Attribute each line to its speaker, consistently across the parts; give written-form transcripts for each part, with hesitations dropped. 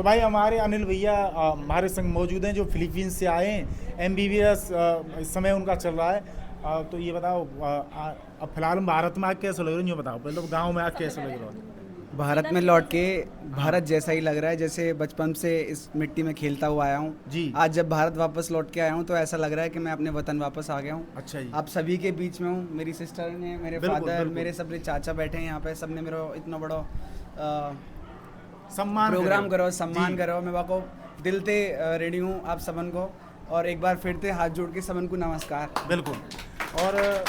Speaker 1: तो भाई हमारे अनिल भैया हमारे संग मौजूद हैं जो फिलीपींस से आए हैं। एमबीबीएस इस समय उनका चल रहा है। तो ये बताओ, अब फिलहाल हम भारत में आके कैसे लग रहे हो, ये बताओ पहले तो गाँव में आके कैसे लग रहा है।
Speaker 2: भारत में लौट के
Speaker 1: हाँ
Speaker 2: भारत जैसा ही लग रहा है, जैसे बचपन से इस मिट्टी में खेलता हुआ आया हूँ।
Speaker 1: जी।
Speaker 2: आज जब भारत वापस लौट के आया हूँ तो ऐसा लग रहा है कि मैं अपने वतन वापस आ गया हूँ।
Speaker 1: अच्छा जी।
Speaker 2: आप सभी के बीच में हूँ। मेरी सिस्टर ने, मेरे
Speaker 1: बिल्कुल,
Speaker 2: फादर,
Speaker 1: बिल्कुल।
Speaker 2: मेरे सब चाचा बैठे हैं यहाँ पे। सब ने मेरा इतना बड़ा
Speaker 1: सम्मान
Speaker 2: प्रोग्राम
Speaker 1: करो।
Speaker 2: करो, सम्मान
Speaker 1: जी।
Speaker 2: करो। मैं वाको दिल से रेडी हूँ आप सबन को, और एक बार फिर से हाथ जोड़ के सबन को नमस्कार।
Speaker 1: बिल्कुल। और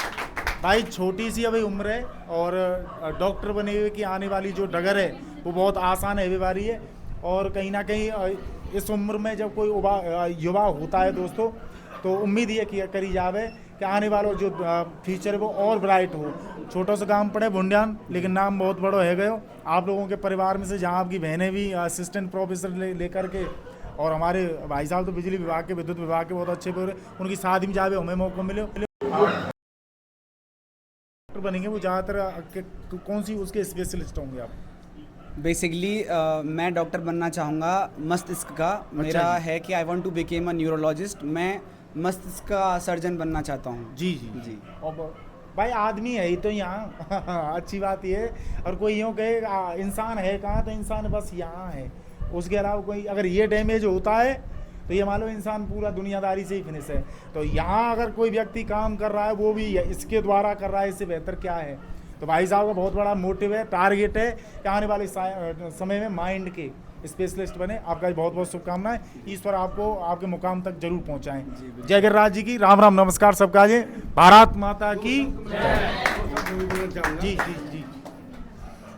Speaker 1: भाई छोटी सी अभी उम्र है और डॉक्टर बने हुए की आने वाली जो डगर है वो बहुत आसान है वाली है। और कहीं ना कहीं इस उम्र में जब कोई युवा होता है दोस्तों, तो उम्मीद ये करी जावे कि आने वाला जो फ्यूचर है वो और ब्राइट हो। छोटा सा काम पड़े बुंडियान, लेकिन नाम बहुत बड़ो है गयो। आप लोगों के परिवार में से जहाँ आपकी बहनें भी असिस्टेंट प्रोफेसर लेकर के, और हमारे भाई साहब तो बिजली विभाग के, विद्युत विभाग के बहुत अच्छे पे, उनकी शादी में जावे हमें मौका मिले। डॉक्टर बनेंगे वो ज़्यादातर कौन सी उसके स्पेशलिस्ट होंगे आप?
Speaker 2: बेसिकली मैं डॉक्टर बनना चाहूँगा मस्तिष्क का। मेरा
Speaker 1: जी।
Speaker 2: है कि I want to become a neurologist. मैं मस्तिष्क का सर्जन बनना चाहता हूँ।
Speaker 1: जी जी जी। और भाई आदमी है ही तो यहाँ अच्छी बात ये है। और कोई यूँ कहे इंसान है कहाँ, तो इंसान बस यहाँ है। उसके अलावा कोई अगर ये डैमेज होता है तो ये मान लो इंसान पूरा दुनियादारी से ही फिनिश है। तो यहाँ अगर कोई व्यक्ति काम कर रहा है वो भी इसके द्वारा कर रहा है, इससे बेहतर क्या है। तो भाई साहब का बहुत बड़ा मोटिव है, टारगेट है कि आने वाले समय में माइंड के स्पेशलिस्ट बने। आपका बहुत बहुत शुभकामनाएं। ईश्वर आपको आपके मुकाम तक जरूर पहुंचाएं। जय गिरिराज जी की राम राम नमस्कार सबका। जय भारत माता की। जी जी जी।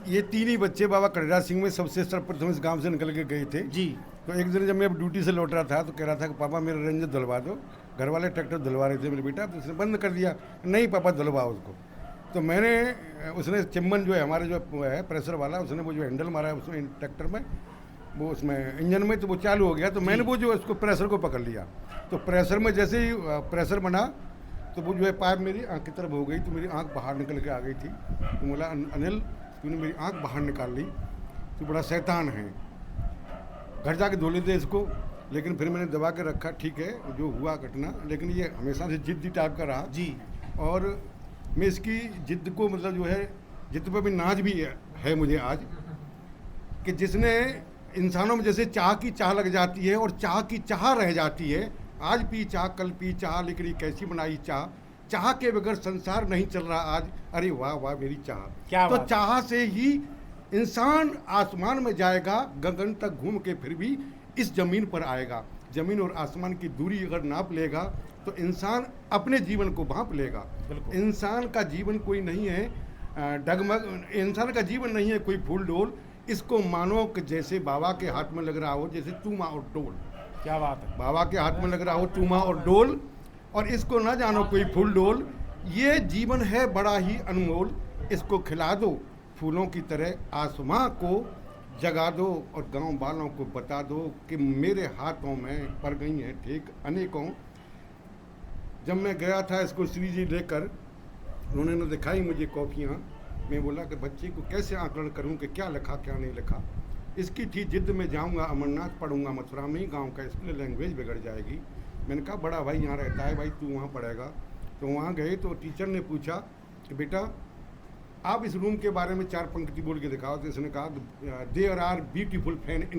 Speaker 3: ये तीन ही बच्चे बाबा कड़राज सिंह में सबसे सर्वप्रथम इस गांव से निकल के गए थे
Speaker 1: जी।
Speaker 3: तो एक दिन जब मैं ड्यूटी से लौट रहा था तो कह रहा था कि पापा मेरा रेंजर धुलवा दो। घर वाले ट्रैक्टर धुलवा रहे थे मेरे बेटा, तो उसने बंद कर दिया, नहीं पापा धुलवाओ उसको। तो मैंने उसने चिम्मन जो है हमारे जो है प्रेशर वाला, उसने वो जो हैंडल मारा है उसमें ट्रैक्टर में, वो उसमें इंजन में, तो वो चालू हो गया। तो मैंने वो जो उसको प्रेशर को पकड़ लिया। तो प्रेशर में जैसे ही प्रेशर बना तो वो जो है पाइप मेरी आँख की तरफ हो गई, तो मेरी आँख बाहर निकल के आ गई थी। तो बोला अनिल तूने मेरी आँख बाहर निकाल ली, तू बड़ा शैतान है, घर जाके धो लेते इसको। लेकिन फिर मैंने दबा के रखा, ठीक है जो हुआ घटना, लेकिन ये हमेशा से जिद्दी टाइप का रहा
Speaker 1: जी।
Speaker 3: और मैं इसकी जिद्द को मतलब जो है जिद्द पर भी नाज भी है मुझे आज, कि जिसने इंसानों में जैसे चाह की चाह लग जाती है और चाह की चाह रह जाती है। आज पी चाह कल पी चाह, लेकिन ये कैसी बनाई चाह, चाह के बगैर संसार नहीं चल रहा आज। अरे वाह वाह मेरी चाह।
Speaker 1: क्या
Speaker 3: तो
Speaker 1: बात।
Speaker 3: चाह से ही इंसान आसमान में जाएगा, गगन तक घूम के फिर भी इस जमीन पर आएगा। जमीन और आसमान की दूरी अगर नाप लेगा तो इंसान अपने जीवन को भांप लेगा। इंसान का जीवन कोई नहीं है डगमग, इंसान का जीवन नहीं है कोई फूल डोल। इसको मानो कि जैसे बाबा के हाथ में लग रहा हो जैसे टूमा और डोल।
Speaker 1: क्या बात है।
Speaker 3: बाबा के हाथ में लग रहा हो टूमा और डोल, और इसको ना जानो कोई फूल डोल। ये जीवन है बड़ा ही अनमोल, इसको खिला दो फूलों की तरह, आसमां को जगा दो और गांव वालों को बता दो कि मेरे हाथों में पड़ गई हैं ठीक अनेकों। जब मैं गया था इसको श्री जी लेकर, उन्होंने दिखाई मुझे कॉपियाँ। मैं बोला कि बच्चे को कैसे आकलन करूं कि क्या लिखा क्या नहीं लिखा। इसकी थी जिद में जाऊंगा अमरनाथ, पढ़ूंगा मथुरा में, गांव का स्कूल, लैंग्वेज बिगड़ जाएगी। मैंने कहा बड़ा भाई यहाँ रहता है, भाई तू वहाँ पढ़ेगा। तो वहाँ गए तो टीचर ने पूछा कि बेटा आप इस रूम के बारे में 4 पंक्ति बोल के दिखाओ। तो इसने कहा देयर आर ब्यूटीफुल फैन